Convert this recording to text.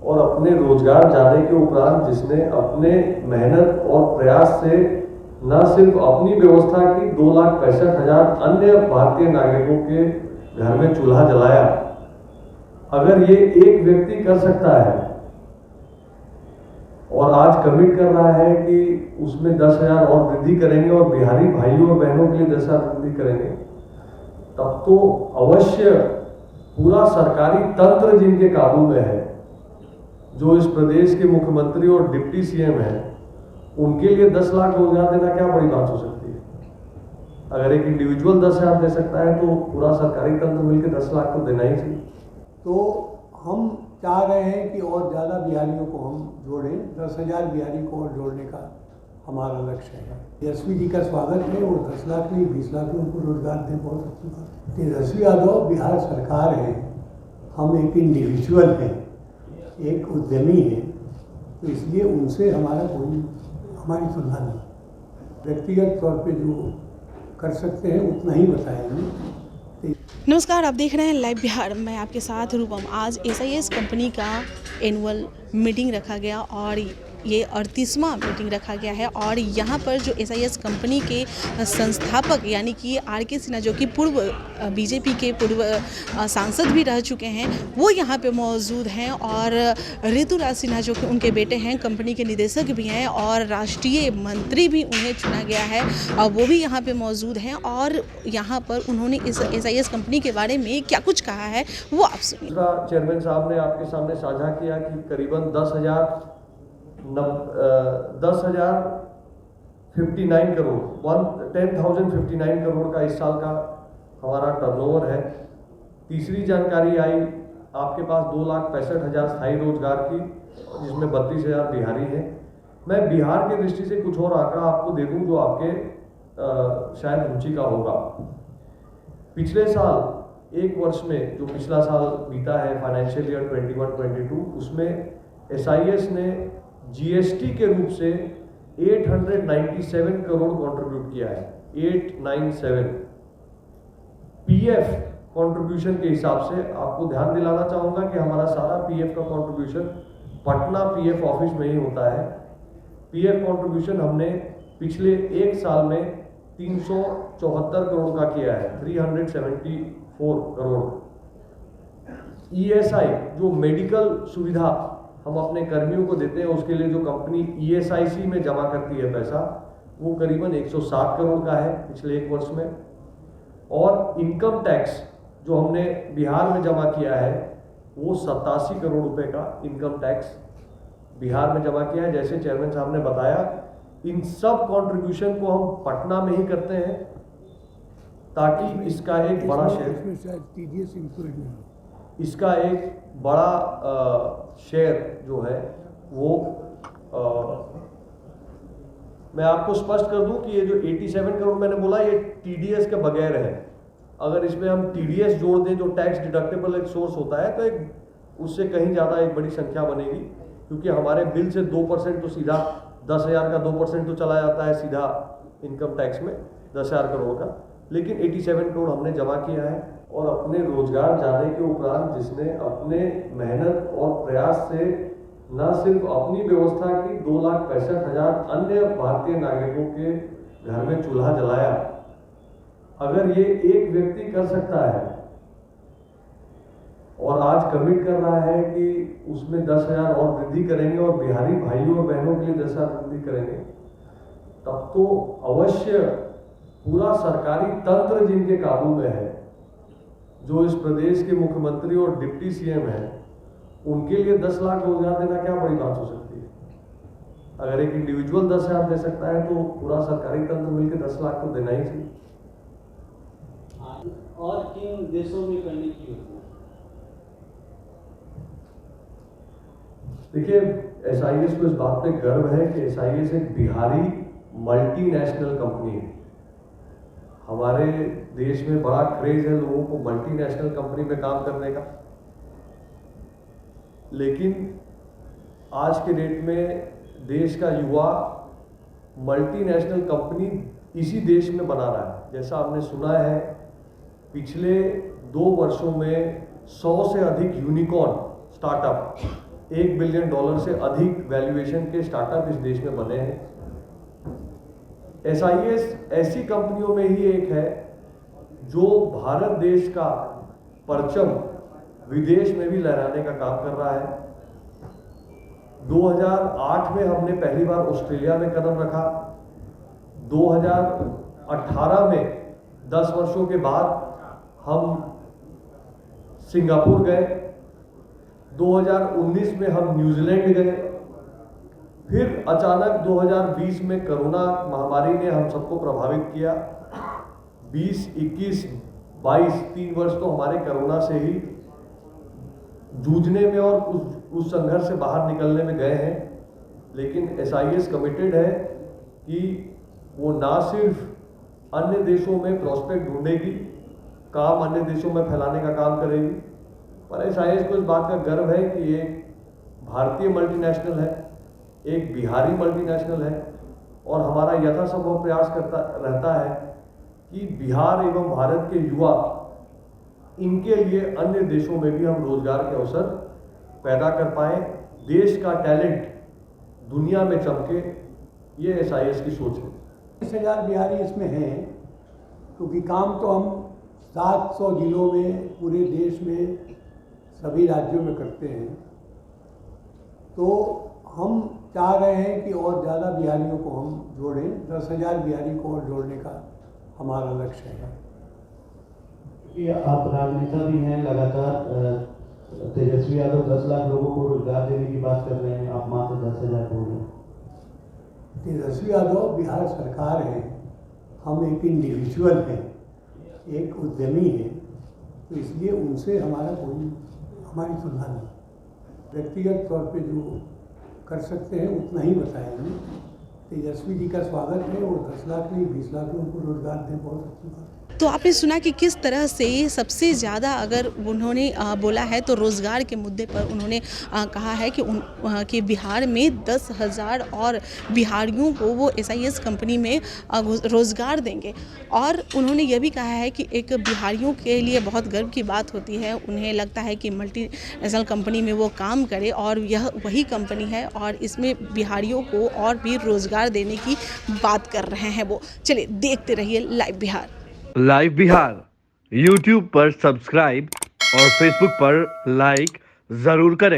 और अपने रोजगार जाने के उपरांत जिसने अपने मेहनत और प्रयास से न सिर्फ अपनी व्यवस्था की 2,65,000 अन्य भारतीय नागरिकों के घर में चूल्हा जलाया, अगर ये एक व्यक्ति कर सकता है और आज कमिट कर रहा है कि उसमें 10,000 और वृद्धि करेंगे और बिहारी भाइयों और बहनों के लिए 10,000 वृद्धि करेंगे, तब तो अवश्य पूरा सरकारी तंत्र जिनके काबू में है, जो इस प्रदेश के मुख्यमंत्री और डिप्टी सीएम हैं, उनके लिए 10 लाख रोजगार देना क्या बड़ी बात हो सकती है। अगर एक इंडिविजुअल 10,000 दे सकता है तो पूरा सरकारी तंत्र मिलकर 10 लाख तो देना ही चाहिए। तो हम चाह रहे हैं कि और ज़्यादा बिहारियों को हम जोड़ें, 10,000 बिहारी को और जोड़ने का हमारा लक्ष्य है। तेजस्वी जी का स्वागत है और 10 लाख नहीं 20 लाख में उनको रोजगार दें, बहुत अच्छी बात। तेजस्वी यादव बिहार सरकार है, हम एक इंडिविजुअल हैं, एक उद्यमी है, तो इसलिए उनसे हमारी तुलना नहीं। व्यक्तिगत तौर पे जो कर सकते हैं उतना ही बताएंगे। नमस्कार, आप देख रहे हैं लाइव बिहार। मैं आपके साथ रूपम। आज SIS कंपनी का एनुअल मीटिंग रखा गया और ये 38वां मीटिंग रखा गया है और यहाँ पर जो SIS कंपनी के संस्थापक यानी कि RK सिन्हा, जो कि पूर्व BJP के पूर्व सांसद भी रह चुके हैं, वो यहाँ पे मौजूद हैं और ऋतुराज सिन्हा जो कि उनके बेटे हैं, कंपनी के निदेशक भी हैं और राष्ट्रीय मंत्री भी उन्हें चुना गया है और वो भी यहाँ पे मौजूद हैं और यहाँ पर उन्होंने इस SIS कंपनी के बारे में क्या कुछ कहा है वो आप सुनिए। चेयरमैन साहब ने आपके सामने साझा किया कि करीबन 10,059 करोड़ 10,059 करोड़ का इस साल का हमारा टर्नओवर है। तीसरी जानकारी आई आपके पास 2,65,000 स्थायी रोजगार की, जिसमें 32,000 बिहारी हैं। मैं बिहार की दृष्टि से कुछ और आंकड़ा आपको दे दूं जो आपके शायद रुचि का होगा। पिछले साल एक वर्ष में, जो पिछला साल बीता है फाइनेंशियल ईयर 21-22, उसमें SIS ने GST के रूप से 897 करोड़ कंट्रीब्यूट किया है। 897 PF कंट्रीब्यूशन के हिसाब से आपको ध्यान दिलाना चाहूँगा कि हमारा सारा PF का कंट्रीब्यूशन पटना PF ऑफिस में ही होता है। PF कंट्रीब्यूशन हमने पिछले एक साल में 374 करोड़ का किया है, 374 करोड़। ESI जो मेडिकल सुविधा हम अपने कर्मियों को देते हैं, उसके लिए जो कंपनी ESIC में जमा करती है पैसा, वो करीबन 160 करोड़ का है पिछले एक वर्ष में। और इनकम टैक्स जो हमने बिहार में जमा किया है, वो 87 करोड़ रुपए का इनकम टैक्स बिहार में जमा किया है। जैसे चेयरमैन साहब ने बताया, इन सब कंट्रीब्यूशन को हम पटना में ही करते हैं ताकि इसका एक बड़ा शेयर जो है वो मैं आपको स्पष्ट कर दूं कि ये जो 87 करोड़ मैंने बोला, ये TDS के बगैर है। अगर इसमें हम TDS जोड़ दें, जो टैक्स डिडक्टेबल एक सोर्स होता है, तो एक उससे कहीं ज़्यादा एक बड़ी संख्या बनेगी, क्योंकि हमारे बिल से 2% तो सीधा 10,000 का 2% तो चला जाता है सीधा इनकम टैक्स में 10,000 करोड़ का। लेकिन 87 करोड़ हमने जमा किया है और अपने रोजगार जाने के उपरांत जिसने अपने मेहनत और प्रयास से न सिर्फ अपनी व्यवस्था की 2,65,000 अन्य भारतीय नागरिकों के घर में चूल्हा जलाया, अगर ये एक व्यक्ति कर सकता है और आज कमिट कर रहा है कि उसमें 10,000 और वृद्धि करेंगे और बिहारी भाइयों और बहनों के लिए 10,000 वृद्धि करेंगे, तब तो अवश्य पूरा सरकारी तंत्र जिनके काबू में है, जो इस प्रदेश के मुख्यमंत्री और डिप्टी सीएम हैं, उनके लिए 10 लाख रोजगार देना क्या बड़ी बात हो सकती है। अगर एक इंडिविजुअल 10,000 दे सकता है तो पूरा सरकारी तंत्र मिलकर 10 लाख तो देना ही चाहिए। और किन देशों में करने की योजना? देखिए, SIS को इस बात पे गर्व है कि SIS एक बिहारी मल्टीनेशनल कंपनी है। हमारे देश में बड़ा क्रेज है लोगों को मल्टीनेशनल कंपनी में काम करने का, लेकिन आज के डेट में देश का युवा मल्टीनेशनल कंपनी इसी देश में बना रहा है। जैसा आपने सुना है, पिछले 2 वर्षों में 100 से अधिक यूनिकॉर्न स्टार्टअप $1 बिलियन से अधिक वैल्यूएशन के स्टार्टअप इस देश में बने हैं। SIS ऐसी कंपनियों में ही एक है जो भारत देश का परचम विदेश में भी लहराने का काम कर रहा है। 2008 में हमने पहली बार ऑस्ट्रेलिया में कदम रखा। 2018 में 10 वर्षों के बाद हम सिंगापुर गए। 2019 में हम न्यूजीलैंड गए। फिर अचानक 2020 में कोरोना महामारी ने हम सबको प्रभावित किया। 20, 21, 22 3 वर्ष तो हमारे कोरोना से ही जूझने में और उस संघर्ष से बाहर निकलने में गए हैं। लेकिन SIS कमिटेड है कि वो ना सिर्फ अन्य देशों में प्रॉस्पेक्ट ढूंढेगी, काम अन्य देशों में फैलाने का काम करेगी, पर SIS को इस बात का गर्व है कि एक भारतीय मल्टीनेशनल है, एक बिहारी मल्टीनेशनल है और हमारा यथासंभव प्रयास रहता है कि बिहार एवं भारत के युवा, इनके लिए अन्य देशों में भी हम रोजगार के अवसर पैदा कर पाए, देश का टैलेंट दुनिया में चमके, ये SIS की सोच है। 20,000 बिहारी इसमें हैं, क्योंकि काम तो हम 700 जिलों में पूरे देश में सभी राज्यों में करते हैं। तो हम चाह रहे हैं कि और ज़्यादा बिहारियों को हम जोड़ें। 10,000 बिहारी को और जोड़ने का हमारा लक्ष्य है। कि आप राजनेता भी हैं, लगातार तेजस्वी यादव 10 लाख लोगों को रोजगार देने की बात कर रहे हैं, आप मात्र 10,000 बोल रहे हैं। तेजस्वी यादव बिहार सरकार है, हम एक इंडिविजुअल हैं, एक उद्यमी है, तो इसलिए उनसे हमारी तुलना नहीं। व्यक्तिगत तौर पे जो कर सकते हैं उतना ही बताएंगे। तेजस्वी जी का स्वागत है और 10 लाख नहीं 20 लाख लोगों को रोजगार दें, बहुत अच्छी बात। तो आपने सुना कि किस तरह से सबसे ज़्यादा अगर उन्होंने बोला है तो रोज़गार के मुद्दे पर उन्होंने कहा है कि बिहार में 10,000 और बिहारियों को वो SIS कंपनी में रोज़गार देंगे। और उन्होंने ये भी कहा है कि एक बिहारियों के लिए बहुत गर्व की बात होती है, उन्हें लगता है कि मल्टीनेशनल कंपनी में वो काम करे और यह वही कंपनी है और इसमें बिहारियों को और भी रोज़गार देने की बात कर रहे हैं वो। चलिए देखते रहिए live Bihar. Live Bihar YouTube पर सब्सक्राइब और Facebook पर लाइक ज़रूर करें।